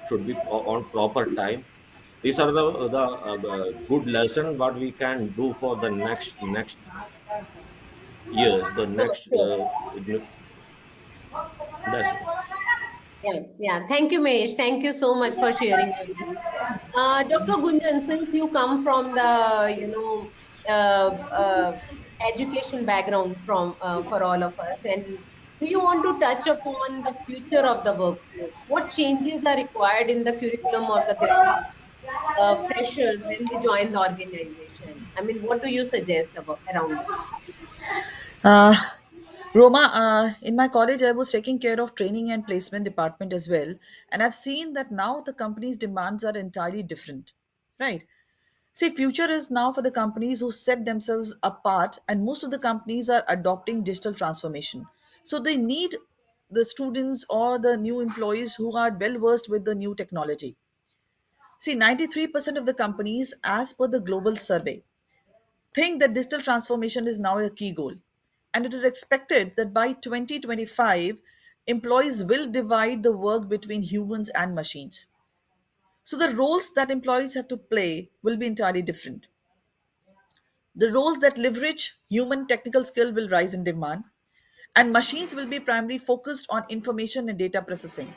[SPEAKER 5] should be on proper time. These are the good lesson what we can do for the next years, the
[SPEAKER 3] Sure,
[SPEAKER 5] next
[SPEAKER 3] sure.
[SPEAKER 5] that's
[SPEAKER 3] Yeah. Thank you, Mesh. Thank you so much for sharing your views. Dr. Gunjan, since you come from the, education background from for all of us, and do you want to touch upon the future of the workforce? What changes are required in the curriculum or the graduate freshers when they join the organization? I mean, what do you suggest about around it?
[SPEAKER 6] Uh, Roma, in my college, I was taking care of training and placement department as well, and I've seen that now the company's demands are entirely different, right? See, future is now for the companies who set themselves apart, and most of the companies are adopting digital transformation. So they need the students or the new employees who are well versed with the new technology. See, 93% of the companies, as per the global survey, think that digital transformation is now a key goal. And it is expected that by 2025, employees will divide the work between humans and machines. So the roles that employees have to play will be entirely different. The roles that leverage human technical skill will rise in demand, and machines will be primarily focused on information and data processing.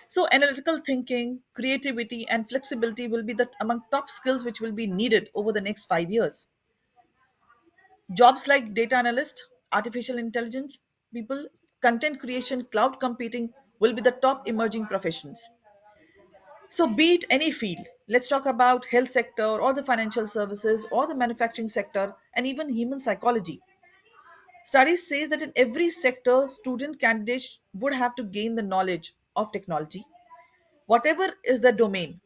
[SPEAKER 6] So, analytical thinking, creativity, and flexibility will be the among top skills which will be needed over the next 5 years. Jobs like data analyst, artificial intelligence people, content creation, cloud computing will be the top emerging professions. So, be it any field, let's talk about health sector or the financial services or the manufacturing sector and even human psychology. Studies says that in every sector, student candidates would have to gain the knowledge of technology. Whatever is the domain,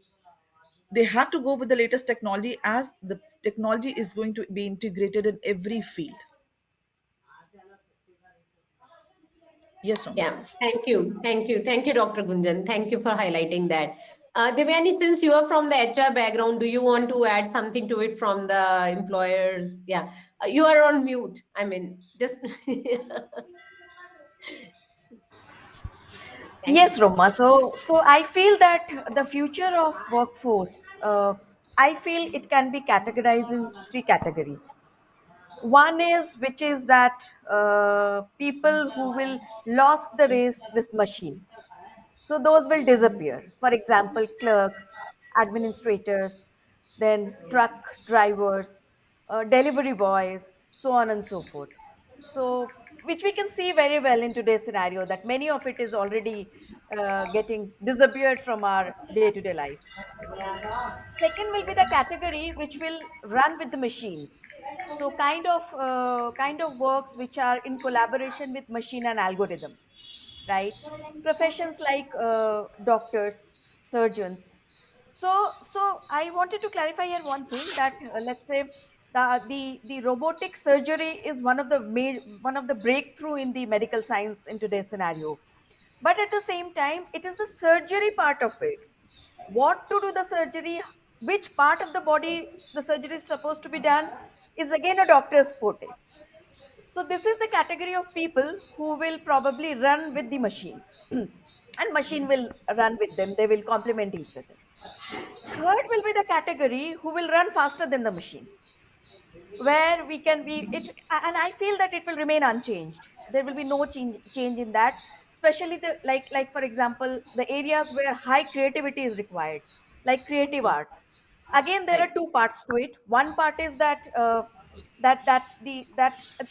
[SPEAKER 6] they have to go with the latest technology as the technology is going to be integrated in every field. Yes, Roma.
[SPEAKER 3] Yeah, thank you, Dr. Gunjan. Thank you for highlighting that. Devyani, since you are from the HR background, do you want to add something to it from the employers? Yeah, you are on mute. I mean, just thank you
[SPEAKER 2] Yes,
[SPEAKER 3] so
[SPEAKER 2] Roma.
[SPEAKER 3] much.
[SPEAKER 2] So I feel that the future of workforce, I feel it can be categorized in three categories. One is which is that people who will lost the race with machine. So those will disappear. For example, clerks, administrators, then truck drivers, delivery boys, so on and so forth. So, which we can see very well in today's scenario that many of it is already getting disappeared from our day-to-day life. Second will be the category which will run with the machines. So, kind of works which are in collaboration with machine and algorithm, right? Professions like doctors, surgeons. So I wanted to clarify here one thing that let's say the robotic surgery is one of the breakthrough in the medical science in today's scenario. But at the same time, it is the surgery part of it. What to do the surgery, which part of the body the surgery is supposed to be done, is again a doctor's forte. So this is the category of people who will probably run with the machine, and machine will run with them. They will complement each other. Third will be the category who will run faster than the machine, where we can be it, and I feel that it will remain unchanged. There will be no change in that, especially the like for example the areas where high creativity is required, like creative arts. Again, there are
[SPEAKER 3] Right.
[SPEAKER 2] two parts to it. One part is that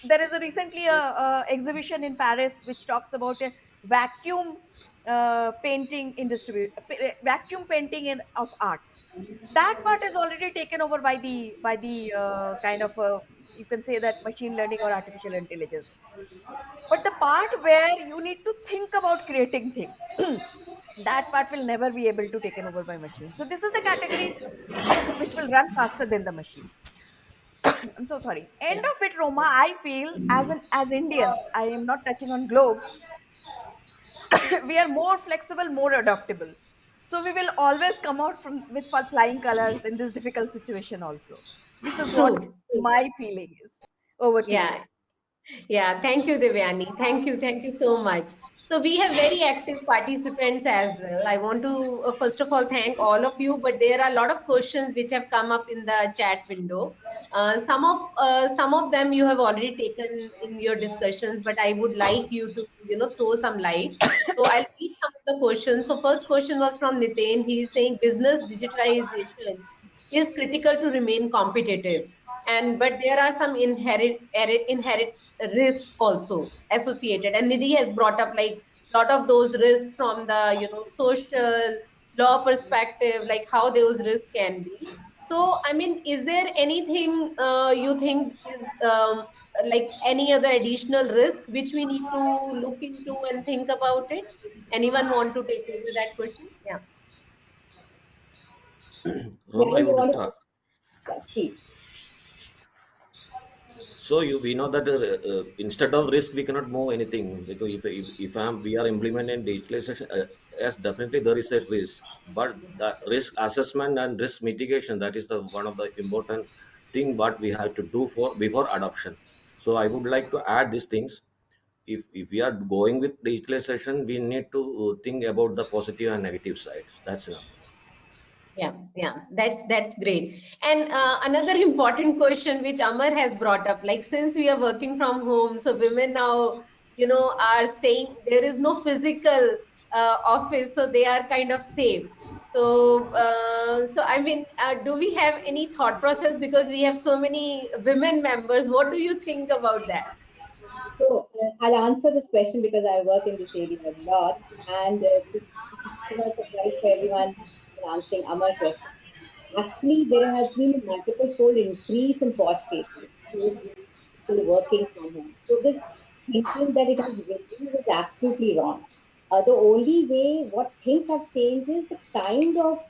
[SPEAKER 2] there is a recently a exhibition in Paris which talks about a vacuum painting industry, vacuum painting of arts. That part is already taken over by the kind of you can say that machine learning or artificial intelligence. But the part where you need to think about creating things, that part will never be able to taken over by machine. So this is the category which will run faster than the machine. I'm so sorry. End
[SPEAKER 3] Yeah.
[SPEAKER 2] of it, Roma. I feel as Indians, I am not touching on globe. We are more flexible, more adaptable. So we will always come out from with flying colors in this difficult situation also. This is what
[SPEAKER 3] True. True.
[SPEAKER 2] my feeling is. Over to you.
[SPEAKER 3] Yeah. Yeah. Thank you, Devyani. Thank you. Thank you so much. So we have very active participants as well. I want to first of all thank all of you, but there are a lot of questions which have come up in the chat window. Some of them you have already taken in your discussions, but I would like you to throw some light. So I'll read some of the questions. So first question was from Nitin. He is saying business digitalization is critical to remain competitive, and but there are some inherent risk also associated, and Nidhi has brought up like lot of those risks from the social law perspective, like how those risks can be. So I mean, is there anything you think is like any other additional risk which we need to look into and think about it? Anyone want to take over that question? Yeah.
[SPEAKER 5] Roma, I
[SPEAKER 4] Janice, you
[SPEAKER 5] would
[SPEAKER 4] want to?
[SPEAKER 5] talk.
[SPEAKER 4] Yeah, please.
[SPEAKER 5] So we know that instead of risk, we cannot move anything because we are implementing digitalization, yes, definitely there is a risk, but the risk assessment and risk mitigation, that is the one of the important thing what we have to do for before adoption. So I would like to add these things. If we are going with digitalization, we need to think about the positive and negative sides. That's enough.
[SPEAKER 3] Yeah, yeah, that's great. And another important question which Amar has brought up, like since we are working from home, so women now, are staying. There is no physical office, so they are kind of safe. So I mean, do we have any thought process because we have so many women members? What do you think about that?
[SPEAKER 4] So I'll answer this question because I work in this area a lot, and this is no surprise for everyone in answering Amar question. Actually, there has been a multiple-fold increase in posh cases due to people working from home. So this thinking that it has reduced is absolutely wrong. The only way what things have changed is the kind of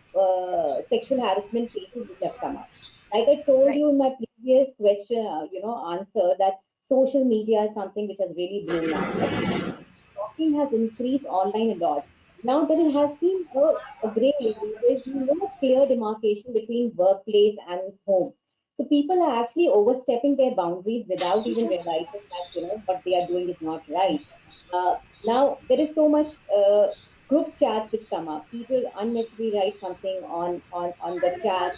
[SPEAKER 4] sexual harassment cases which have come up. Like I told
[SPEAKER 3] Right.
[SPEAKER 4] you in my previous question, answer that social media is something which has really bloomed up. But stalking has increased online a lot. Now there has been a gray area. There is no clear demarcation between workplace and home. So people are actually overstepping their boundaries without even realizing that what they are doing is not right. Uh, Now there is so much group chats which come up. People unnecessarily write something on the chat,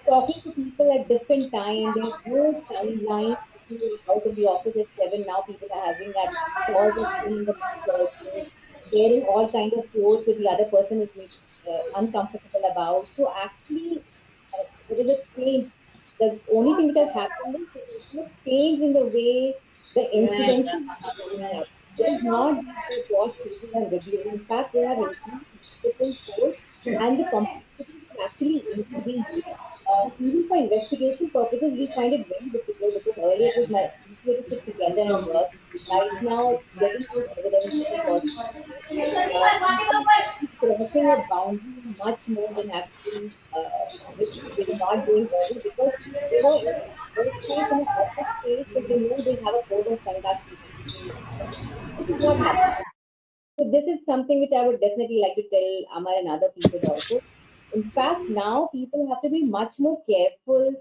[SPEAKER 4] talking to people at different time. There's no timeline. If you were out of the office at 7, now people are having that calls at 7 in the night also, wearing all kind of clothes that the other person is uncomfortable about. So actually, there is a change. The only thing which has happened is there is a change in the way the incidences are going up. It is not that the wash cases have reduced. In fact, they have increased multiple folds, and the complexity has actually increased. Even for investigation purposes, we find it very difficult because earlier it was much easier to sit together and work. Right now, getting those evidences is also difficult. People are actually crossing a boundary much more than actually which they were not doing earlier because in a workplace, in an office space, that they know they have a code of conduct which is not happening. So this is something which I would definitely like to tell Amar and other people also. In fact, now people have to be much more careful.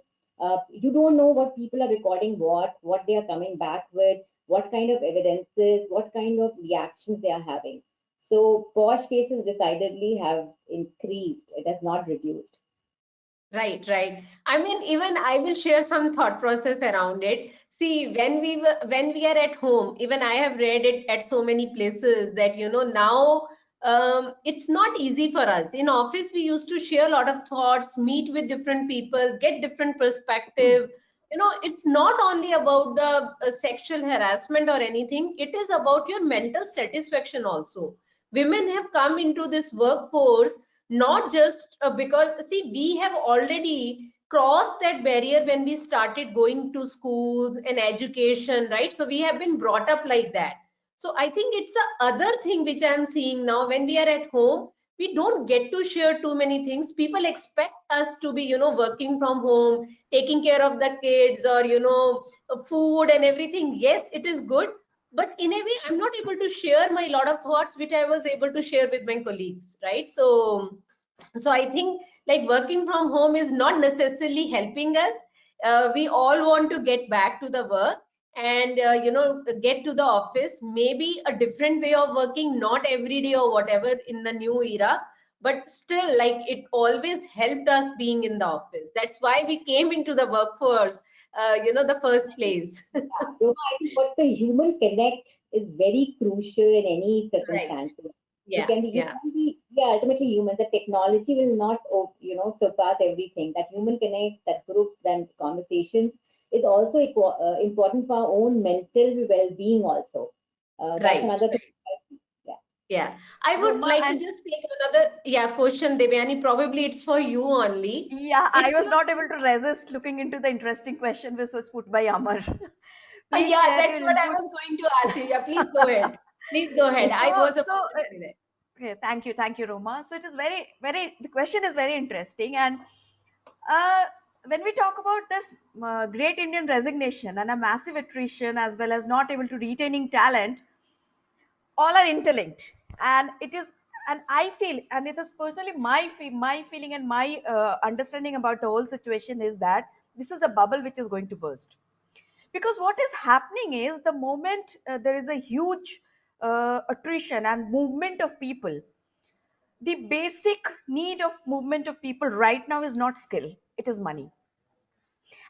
[SPEAKER 4] You don't know what people are recording, what they are coming back with, what kind of evidences, what kind of reactions they are having. So posh cases decidedly have increased. It has not reduced.
[SPEAKER 3] Right, right. I mean, even I will share some thought process around it. See, when we are at home, even I have read it at so many places that now it's not easy for us. In office, we used to share a lot of thoughts, meet with different people, get different perspective. It's not only about the sexual harassment or anything. It is about your mental satisfaction also. Women have come into this workforce not just because see we have already crossed that barrier when we started going to schools and education, right? So we have been brought up like that. So I think it's the other thing which I'm seeing now when we are at home, we don't get to share too many things. People expect us to be working from home, taking care of the kids, or food and everything. Yes, it is good, but in a way I'm not able to share my lot of thoughts which I was able to share with my colleagues, right? So I think like working from home is not necessarily helping us. We all want to get back to the work, and get to the office, maybe a different way of working, not every day or whatever in the new era, but still, like, it always helped us being in the office. That's why we came into the workforce, the first place.
[SPEAKER 4] Roma, I think what the human connect is very crucial in any
[SPEAKER 3] Right.
[SPEAKER 4] circumstances.
[SPEAKER 3] Yeah,
[SPEAKER 4] You
[SPEAKER 3] yeah.
[SPEAKER 4] can be, yeah, ultimately human. The technology will not, surpass everything. That human connect, that group, then conversations is also important for our own mental well-being. Also, that's
[SPEAKER 3] Right.
[SPEAKER 4] another thing. Yeah.
[SPEAKER 3] Yeah, I would
[SPEAKER 2] Roma,
[SPEAKER 3] like to
[SPEAKER 2] and
[SPEAKER 3] just take another, yeah, question, Devyani. Probably it's for you only.
[SPEAKER 2] yeah, I
[SPEAKER 3] It's
[SPEAKER 2] was
[SPEAKER 3] like,
[SPEAKER 2] not able to resist looking into the interesting question which was put by Amar. Please
[SPEAKER 3] yeah,
[SPEAKER 2] share
[SPEAKER 3] that's
[SPEAKER 2] your
[SPEAKER 3] what I
[SPEAKER 2] inputs.
[SPEAKER 3] was going to ask you. Yeah, please go ahead. Please go ahead. I
[SPEAKER 2] So,
[SPEAKER 3] was about
[SPEAKER 2] so
[SPEAKER 3] to say that.
[SPEAKER 2] okay, thank you, Roma. So it is very. The question is very interesting, and when we talk about this great Indian resignation and a massive attrition, as well as not able to retaining talent, all are interlinked, and it is. And I feel, and it is personally my feeling and my understanding about the whole situation is that this is a bubble which is going to burst, because what is happening is the moment there is a huge attrition and movement of people, the basic need of movement of people right now is not skill, it is money.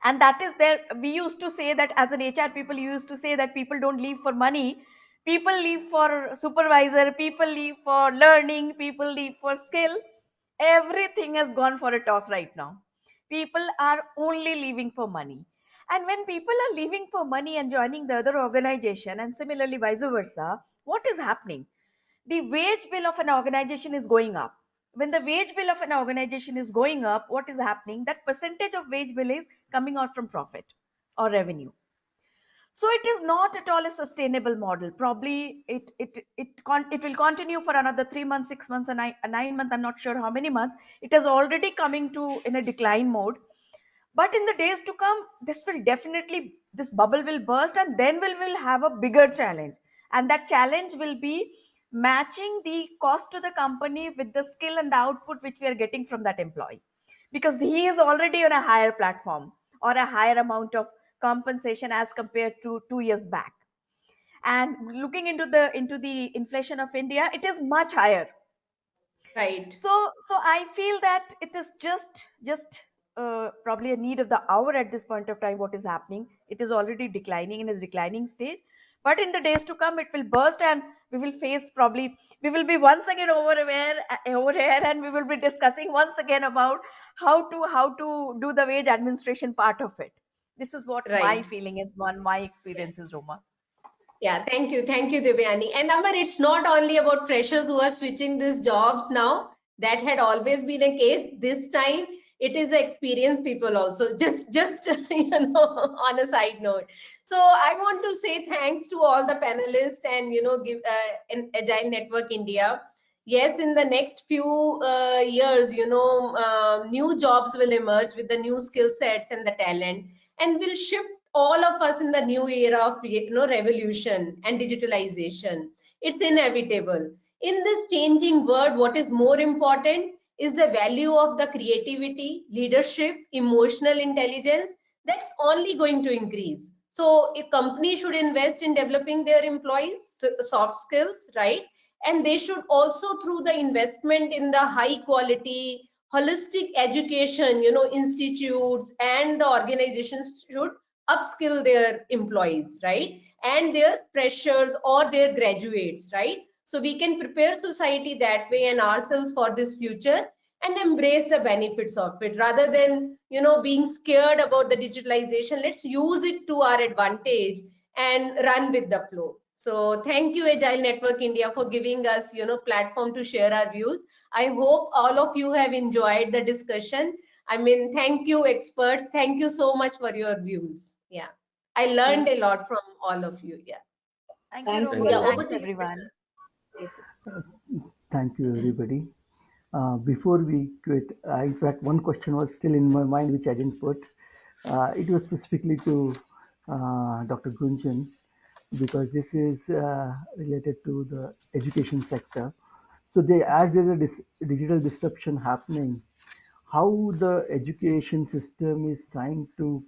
[SPEAKER 2] And that is there, we used to say that as an HR people, you used to say that people don't leave for money, people leave for supervisor, people leave for learning, people leave for skill. Everything has gone for a toss right now. People are only leaving for money. And when people are leaving for money and joining the other organization, and similarly vice versa, what is happening? The wage bill of an organization is going up. When the wage bill of an organization is going up, what is happening? That percentage of wage bill is coming out from profit or revenue. So it is not at all a sustainable model. Probably it will continue for another 3 months, 6 months, and 9 months. I'm not sure how many months. It is already coming to in a decline mode. But in the days to come, this bubble will burst, and then we'll have a bigger challenge. And that challenge will be matching the cost to the company with the skill and the output which we are getting from that employee, because he is already on a higher platform or a higher amount of compensation as compared to 2 years back. And looking into the inflation of India, it is much higher.
[SPEAKER 3] Right.
[SPEAKER 2] So I feel that it is just probably a need of the hour at this point of time. What is happening? It is already declining in its declining stage, but in the days to come, it will burst, and we will face, probably we will be once again over here, and we will be discussing once again about how to do the wage administration part of it. This is what my
[SPEAKER 3] Right.
[SPEAKER 2] feeling is, one my experience is, Roma.
[SPEAKER 3] Yeah, thank you, Devyani. And Amar, it's not only about freshers who are switching these jobs now. That had always been a case. This time, it is the experienced people also. Just on a side note. So I want to say thanks to all the panelists and give an Agile Network India. Yes, in the next few years, new jobs will emerge with the new skill sets and the talent, and will shift all of us in the new era of revolution and digitalization. It's inevitable. In this changing world, what is more important is the value of the creativity, leadership, emotional intelligence. That's only going to increase. So a company should invest in developing their employees soft skills, right? And they should also, through the investment in the high quality holistic education, institutes and the organizations should upskill their employees, right? And their freshers or their graduates, right? So we can prepare society that way and ourselves for this future, and embrace the benefits of it rather than being scared about the digitalization. Let's use it to our advantage and run with the flow. So thank you, Agile Network India, for giving us platform to share our views. I hope all of you have enjoyed the discussion. I mean, thank you, experts. Thank you so much for your views. Yeah. I learned
[SPEAKER 4] Thank
[SPEAKER 3] a lot from all of you. Yeah.
[SPEAKER 2] Thank you,
[SPEAKER 4] thank
[SPEAKER 5] Thank
[SPEAKER 2] Roma.
[SPEAKER 3] Yeah.
[SPEAKER 5] you.
[SPEAKER 3] Over
[SPEAKER 2] Thanks,
[SPEAKER 3] to you,
[SPEAKER 2] everyone.
[SPEAKER 4] you.
[SPEAKER 1] Thank you, everybody. Before we quit, in fact, one question was still in my mind which I didn't put. It was specifically to Dr. Gunjan, because this is related to the education sector. So, as there's a digital disruption happening, how the education system is trying to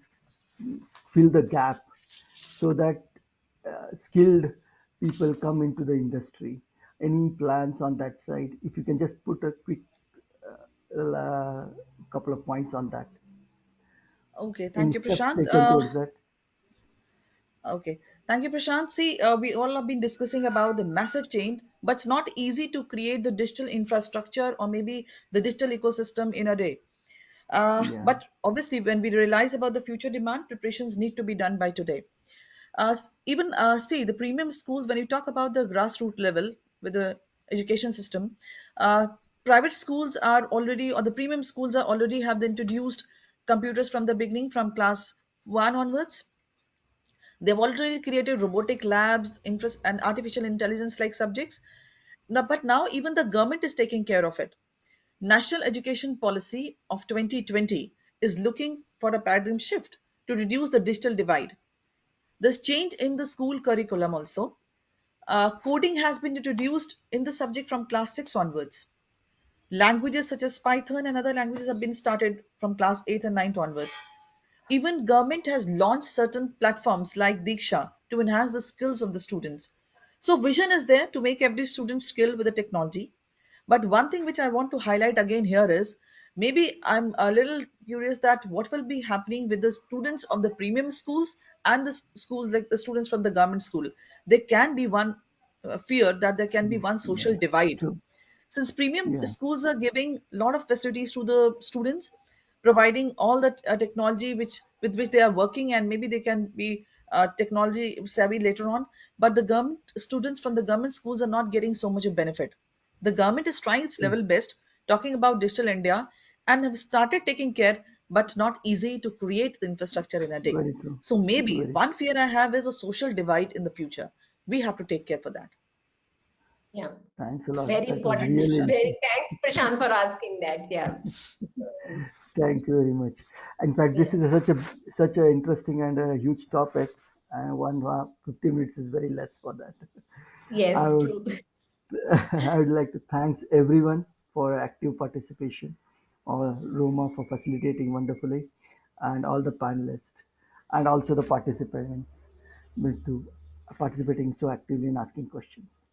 [SPEAKER 1] fill the gap so that skilled people come into the industry. Any plans on that side? If you can just put a quick couple of points on that.
[SPEAKER 6] Okay,
[SPEAKER 1] Any
[SPEAKER 6] thank you,
[SPEAKER 1] steps
[SPEAKER 6] Prashant.
[SPEAKER 1] taken towards that?
[SPEAKER 6] Okay, thank you, Prashant. See, we all have been discussing about the massive change, but it's not easy to create the digital infrastructure or maybe the digital ecosystem in a day.
[SPEAKER 1] Yeah,
[SPEAKER 6] But obviously, when we realize about the future demand, preparations need to be done by today. Even see the premium schools, when you talk about the grassroots level with the education system, uh, private schools are already, or the premium schools are already have introduced computers from the beginning, from class 1 onwards. They've already created robotic labs, and artificial intelligence like subjects. Now, but now even the government is taking care of it. National Education Policy of 2020 is looking for a paradigm shift to reduce the digital divide. There's change in the school curriculum also. Coding has been introduced in the subject from class 6 onwards. Languages such as Python and other languages have been started from class 8 and 9 onwards. Even government has launched certain platforms like Diksha to enhance the skills of the students. So vision is there to make every student skilled with the technology. But one thing which I want to highlight again here is, maybe I'm a little curious that what will be happening with the students of the premium schools and the schools like the students from the government school. There can be one fear that there can be one
[SPEAKER 1] yeah,
[SPEAKER 6] social divide,
[SPEAKER 1] true.
[SPEAKER 6] since premium
[SPEAKER 1] Yeah,
[SPEAKER 6] schools are giving a lot of facilities to the students, providing all the technology which with which they are working, and maybe they can be technology savvy later on. But the government students from the government schools are not getting so much of benefit. The government is trying its
[SPEAKER 1] true.
[SPEAKER 6] level best, talking about digital India, and have started taking care, but not easy to create the infrastructure in a day.
[SPEAKER 1] Very true.
[SPEAKER 6] So maybe
[SPEAKER 1] Very
[SPEAKER 6] one fear I have is a social divide in the future. We have to take care for that.
[SPEAKER 3] Yeah,
[SPEAKER 1] thanks a lot.
[SPEAKER 3] very
[SPEAKER 1] That was
[SPEAKER 3] important.
[SPEAKER 1] really
[SPEAKER 3] Very thanks, Prashant, for asking that. Yeah.
[SPEAKER 1] thank you very much. In fact, this
[SPEAKER 3] Yeah.
[SPEAKER 1] is such a interesting and a huge topic, and 50 minutes is very less for that. I
[SPEAKER 3] Yes,
[SPEAKER 1] would
[SPEAKER 3] true.
[SPEAKER 1] I would like to thanks everyone for active participation, or Roma for facilitating wonderfully, and all the panelists, and also the participants with to participating so actively and asking questions.